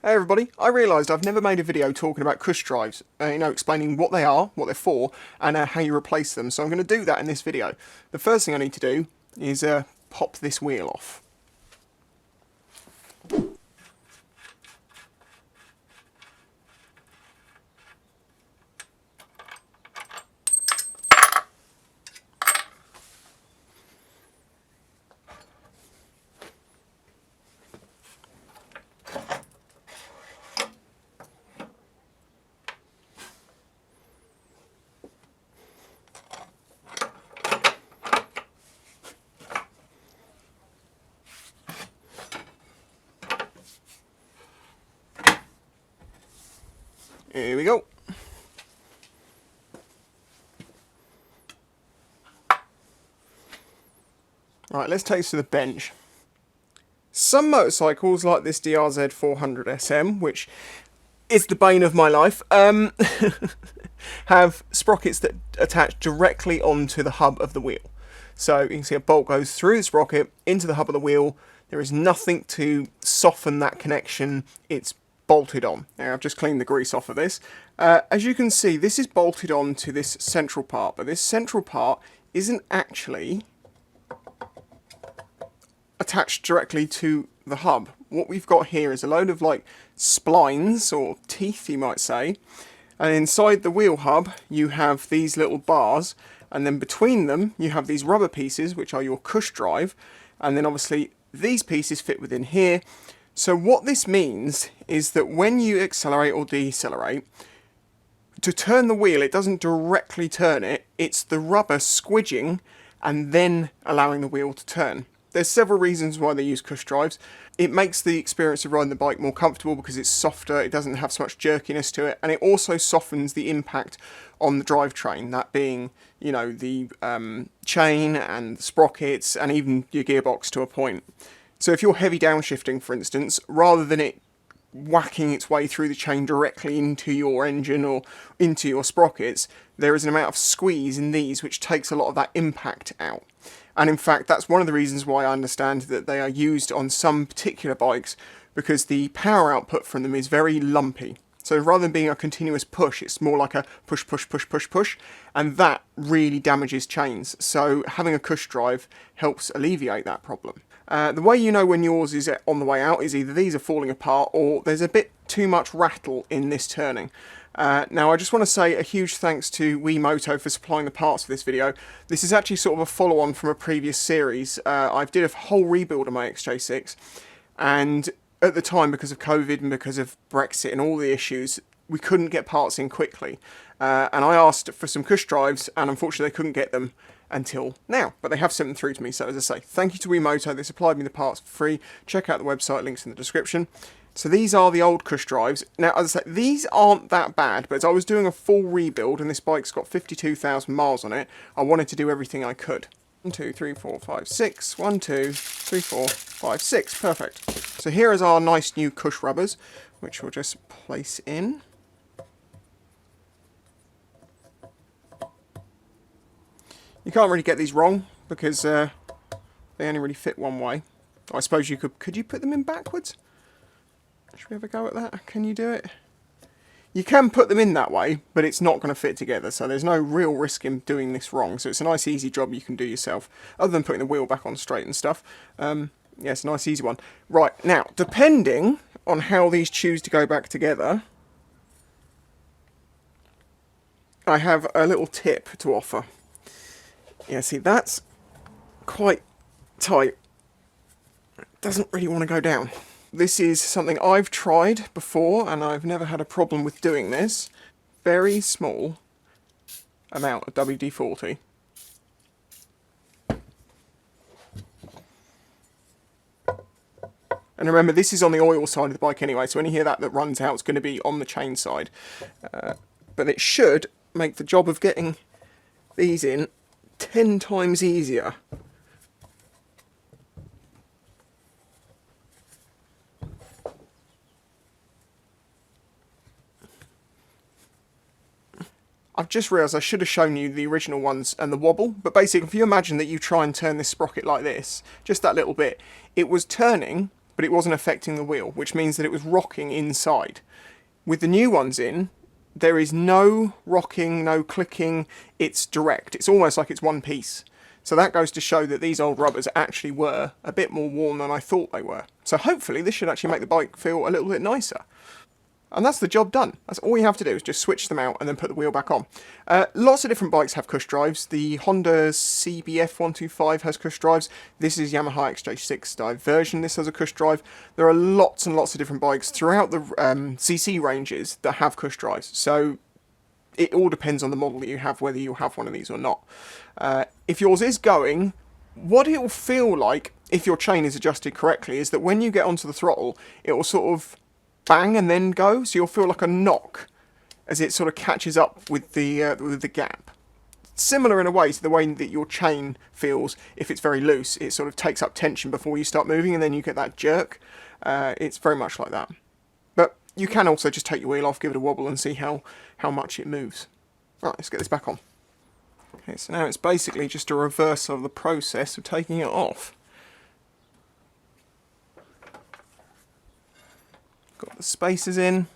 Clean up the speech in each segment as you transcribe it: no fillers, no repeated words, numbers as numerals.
Hey everybody, I realised I've never made a video talking about Cush drives, explaining what they are, what they're for, and how you replace them, so I'm going to do that in this video. The first thing I need to do is pop this wheel off. Here we go. Right, let's take this to the bench. Some motorcycles, like this DRZ 400 SM, which is the bane of my life, have sprockets that attach directly onto the hub of the wheel. So you can see a bolt goes through the sprocket into the hub of the wheel. There is nothing to soften that connection. It's bolted on. Now I've just cleaned the grease off of this. As you can see, this is bolted on to this central part, but this central part isn't actually attached directly to the hub. What we've got here is a load of like splines or teeth, you might say, and inside the wheel hub you have these little bars, and then between them you have these rubber pieces which are your Cush drive, and then obviously these pieces fit within here. So what this means is that when you accelerate or decelerate, to turn the wheel, it doesn't directly turn it, it's the rubber squidging and then allowing the wheel to turn. There's several reasons why they use Cush drives. It makes the experience of riding the bike more comfortable because it's softer, it doesn't have so much jerkiness to it, and it also softens the impact on the drivetrain, that being, you know, the chain and the sprockets and even your gearbox to a point. So if you're heavy downshifting, for instance, rather than it whacking its way through the chain directly into your engine or into your sprockets, there is an amount of squeeze in these which takes a lot of that impact out. And in fact, that's one of the reasons why I understand that they are used on some particular bikes, because the power output from them is very lumpy. So rather than being a continuous push, it's more like a push, push, push, push, push, and that really damages chains. So having a Cush drive helps alleviate that problem. The way you know when yours is on the way out is either these are falling apart or there's a bit too much rattle in this turning. Now I just want to say a huge thanks to Moto for supplying the parts for this video. This is actually sort of a follow-on from a previous series. I did a whole rebuild of my XJ6, and at the time, because of COVID and because of Brexit and all the issues, we couldn't get parts in quickly. And I asked for some Cush drives, and unfortunately they couldn't get them until now, but they have sent them through to me. So as I say, thank you to Moto. They supplied me the parts for free. Check out the website, links in the description. So these are the old Cush drives. Now, as I say, these aren't that bad, but as I was doing a full rebuild, and this bike's got 52,000 miles on it, I wanted to do everything I could. 1, 2, 3, 4, 5, 6. 1, 2, 3, 4, 5, 6. Perfect. So here is our nice new Cush rubbers, which we'll just place in. You can't really get these wrong because they only really fit one way. I suppose you could you put them in backwards? Should we have a go at that? Can you do it? You can put them in that way, but it's not going to fit together, so there's no real risk in doing this wrong. So it's a nice easy job you can do yourself, other than putting the wheel back on straight and stuff. Yeah, it's a nice easy one. Right, now, depending on how these choose to go back together, I have a little tip to offer. Yeah, see, that's quite tight. It doesn't really want to go down. This is something I've tried before, and I've never had a problem with doing this. Very small amount of WD-40. And remember, this is on the oil side of the bike anyway, so any of that runs out is going to be on the chain side. But it should make the job of getting these in 10 times easier. I've just realised I should have shown you the original ones and the wobble, but basically if you imagine that you try and turn this sprocket like this, just that little bit, it was turning but it wasn't affecting the wheel, which means that it was rocking inside. With the new ones in, there is no rocking, no clicking, it's direct. It's almost like it's one piece. So that goes to show that these old rubbers actually were a bit more worn than I thought they were. So hopefully this should actually make the bike feel a little bit nicer. And that's the job done. That's all you have to do is just switch them out and then put the wheel back on. Lots of different bikes have Cush drives. The Honda CBF 125 has Cush drives. This is Yamaha XJ6 dive version. This has a Cush drive. There are lots and lots of different bikes throughout the CC ranges that have Cush drives. So it all depends on the model that you have, whether you have one of these or not. If yours is going, what it will feel like, if your chain is adjusted correctly, is that when you get onto the throttle, it will sort of bang and then go, so you'll feel like a knock as it sort of catches up with the gap. Similar in a way to the way that your chain feels if it's very loose. It sort of takes up tension before you start moving and then you get that jerk. It's very much like that. But you can also just take your wheel off, give it a wobble and see how much it moves. Right, let's get this back on. Okay, so now it's basically just a reversal of the process of taking it off. Got the spacers in.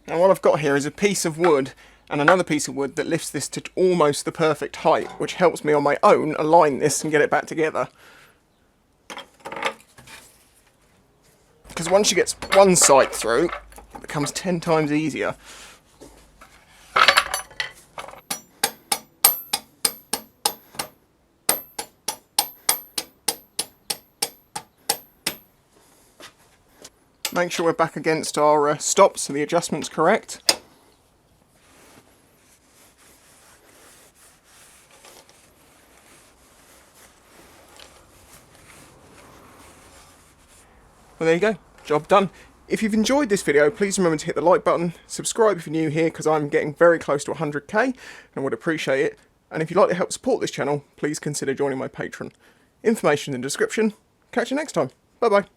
Now what I've got here is a piece of wood and another piece of wood that lifts this to almost the perfect height, which helps me on my own align this and get it back together. Because once you get one sight through, it becomes 10 times easier. Make sure we're back against our stop so the adjustment's correct. Well, there you go. Job done. If you've enjoyed this video, please remember to hit the like button, subscribe if you're new here because I'm getting very close to 100k and I would appreciate it. And if you'd like to help support this channel, please consider joining my Patreon. Information in the description. Catch you next time. Bye bye.